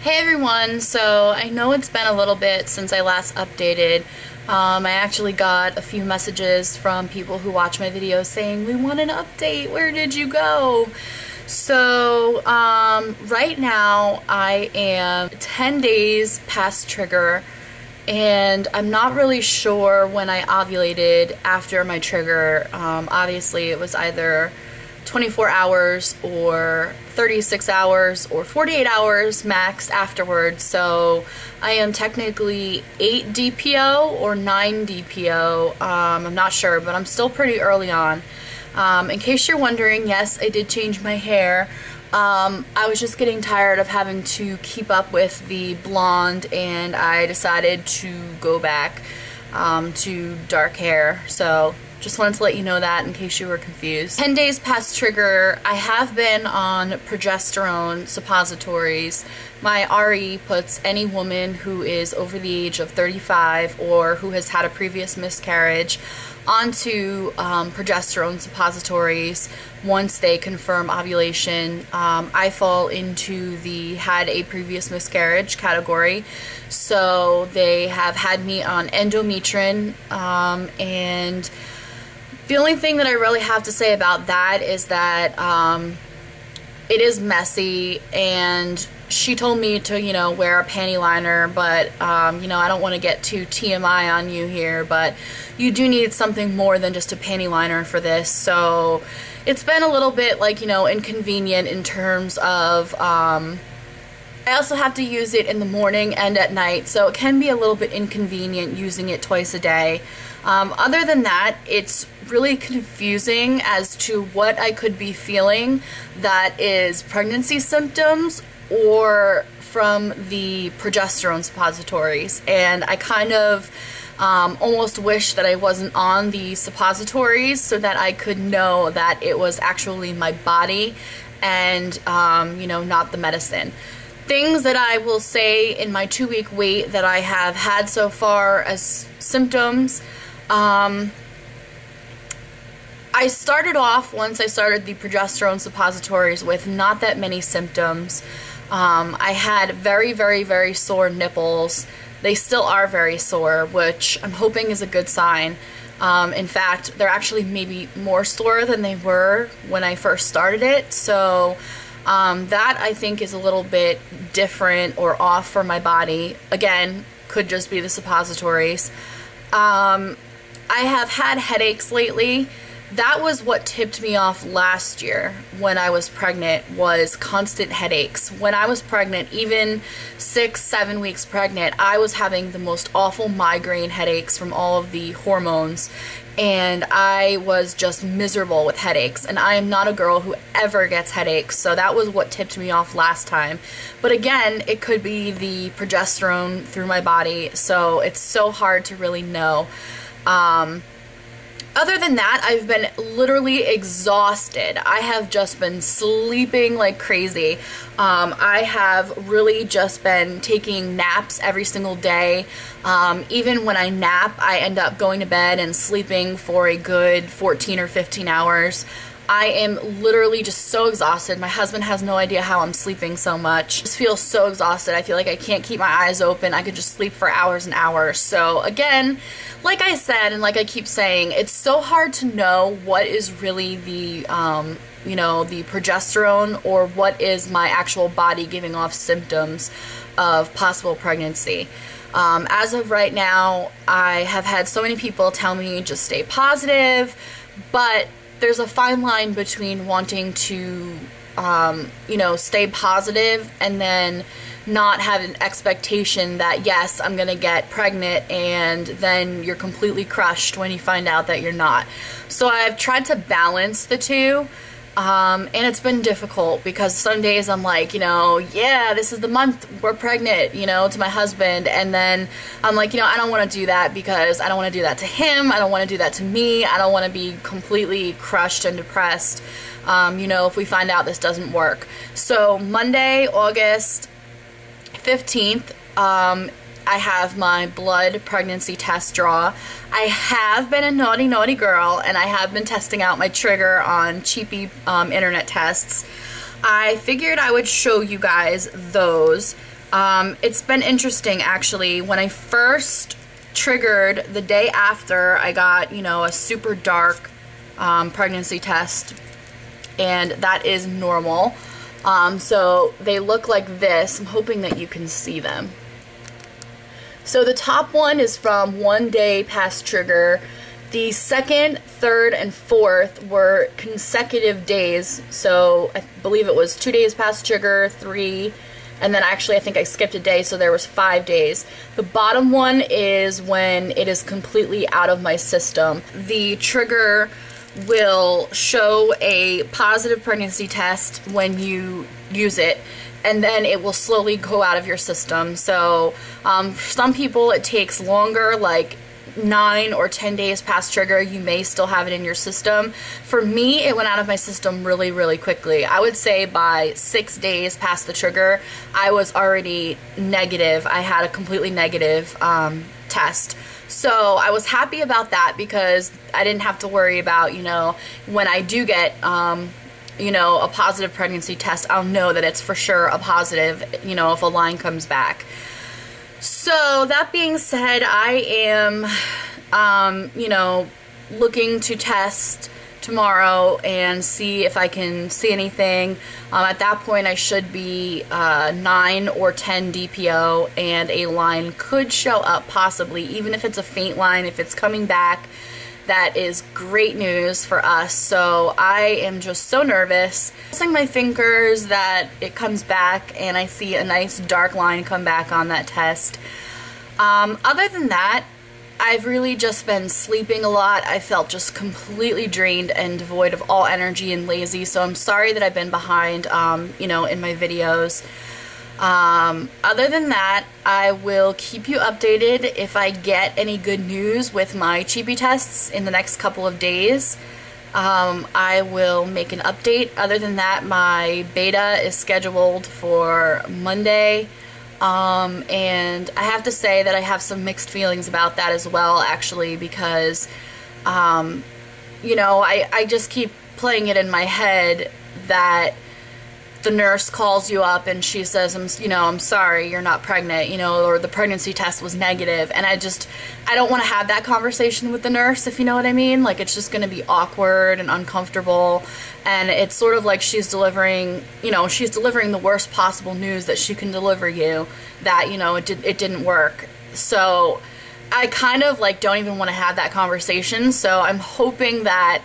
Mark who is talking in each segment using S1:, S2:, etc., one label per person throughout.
S1: Hey everyone, so I know it's been a little bit since I last updated. I actually got a few messages from people who watch my videos saying, we want an update, where did you go? So right now I am 10 days past trigger, and I'm not really sure when I ovulated after my trigger. Obviously it was either 24 hours or 36 hours or 48 hours max afterwards, so I am technically 8 DPO or 9 DPO. I'm not sure, but I'm still pretty early on. In case you're wondering, yes, I did change my hair. I was just getting tired of having to keep up with the blonde, and I decided to go back to dark hair. So just wanted to let you know that in case you were confused. 10 days past trigger, I have been on progesterone suppositories. My RE puts any woman who is over the age of 35 or who has had a previous miscarriage onto progesterone suppositories once they confirm ovulation. I fall into the had a previous miscarriage category, so they have had me on endometrin, and the only thing that I really have to say about that is that it is messy, and she told me to, you know, wear a panty liner, but, you know, I don't want to get too TMI on you here, but you do need something more than just a panty liner for this. So it's been a little bit, like, you know, inconvenient in terms of, I also have to use it in the morning and at night, so it can be a little bit inconvenient using it twice a day. Other than that, it's really confusing as to what I could be feeling that is pregnancy symptoms or from the progesterone suppositories, and I kind of almost wish that I wasn't on the suppositories so that I could know that it was actually my body and you know, not the medicine. Things that I will say in my 2-week wait that I have had so far as symptoms. I started off, once I started the progesterone suppositories, with not that many symptoms. I had very, very, very sore nipples. They still are very sore, which I'm hoping is a good sign. In fact, they're actually maybe more sore than they were when I first started it, so that I think is a little bit different or off for my body. Again, could just be the suppositories. I have had headaches lately. That was what tipped me off last year when I was pregnant, was constant headaches. When I was pregnant, even 6-7 weeks pregnant, I was having the most awful migraine headaches from all of the hormones, and I was just miserable with headaches, and I am not a girl who ever gets headaches, so that was what tipped me off last time. But again, it could be the progesterone through my body, so it's so hard to really know. Other than that, I've been literally exhausted. I have just been sleeping like crazy. I have really just been taking naps every single day. Even when I nap, I end up going to bed and sleeping for a good 14 or 15 hours. I am literally just so exhausted. My husband has no idea how I'm sleeping so much. I just feel so exhausted. I feel like I can't keep my eyes open. I could just sleep for hours and hours. So again, like I said, and like I keep saying, it's so hard to know what is really the, you know, the progesterone or what is my actual body giving off symptoms of possible pregnancy. As of right now, I have had so many people tell me just stay positive, but there's a fine line between wanting to, you know, stay positive and then not have an expectation that, yes, I'm gonna get pregnant, and then you're completely crushed when you find out that you're not. So I've tried to balance the two, and it's been difficult because some days I'm like, you know, yeah, this is the month we're pregnant, you know, to my husband, and then I'm like, you know, I don't want to do that because I don't want to do that to him, I don't want to do that to me, I don't want to be completely crushed and depressed, you know, if we find out this doesn't work. So Monday, August 15th, I have my blood pregnancy test draw. I have been a naughty, naughty girl, and I have been testing out my trigger on cheapy internet tests. I figured I would show you guys those. It's been interesting actually. When I first triggered, the day after I got, you know, a super dark pregnancy test, and that is normal. So they look like this. I'm hoping that you can see them. So the top one is from 1 day past trigger. The second, third, and fourth were consecutive days. So I believe it was 2 days past trigger, 3, and then actually I think I skipped a day, so there was 5 days. The bottom one is when it is completely out of my system. The trigger will show a positive pregnancy test when you use it, and then it will slowly go out of your system. So for some people it takes longer, like 9 or 10 days past trigger, you may still have it in your system. For me, it went out of my system really, really quickly. I would say by 6 days past the trigger, I was already negative. I had a completely negative test. So I was happy about that because I didn't have to worry about, you know, when I do get, you know, a positive pregnancy test, I'll know that it's for sure a positive, you know, if a line comes back. So that being said, I am, you know, looking to test tomorrow and see if I can see anything. At that point, I should be 9 or 10 DPO, and a line could show up possibly, even if it's a faint line. If it's coming back, that is great news for us. So I am just so nervous. Crossing my fingers that it comes back and I see a nice dark line come back on that test. Other than that, I've really just been sleeping a lot. I felt just completely drained and devoid of all energy and lazy. So I'm sorry that I've been behind, you know, in my videos. Other than that, I will keep you updated if I get any good news with my cheapie tests in the next couple of days. I will make an update. Other than that, my beta is scheduled for Monday. And I have to say that I have some mixed feelings about that as well, actually, because, you know, I just keep playing it in my head that the nurse calls you up and she says, you know, I'm sorry, you're not pregnant, you know, or the pregnancy test was negative. And I don't want to have that conversation with the nurse, if you know what I mean. Like, it's just going to be awkward and uncomfortable. And it's sort of like she's delivering, you know, she's delivering the worst possible news that she can deliver you, that, you know, it didn't work. So I kind of like don't even want to have that conversation. So I'm hoping that,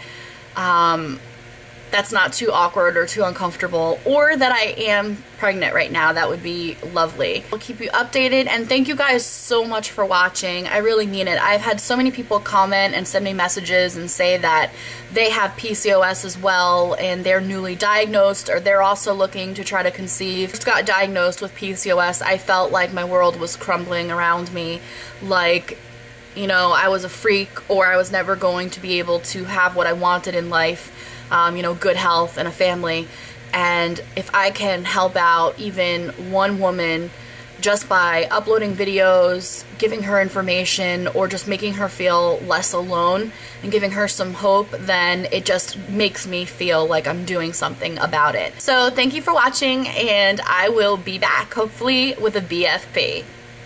S1: that's not too awkward or too uncomfortable, or that I am pregnant right now. That would be lovely. I'll keep you updated, and thank you guys so much for watching. I really mean it. I've had so many people comment and send me messages and say that they have PCOS as well, and they're newly diagnosed, or they're also looking to try to conceive. Just got diagnosed with PCOS. I felt like my world was crumbling around me, like, you know, I was a freak, or I was never going to be able to have what I wanted in life. You know, good health and a family. And if I can help out even one woman just by uploading videos, giving her information, or just making her feel less alone and giving her some hope, then it just makes me feel like I'm doing something about it. So thank you for watching, and I will be back hopefully with a BFP.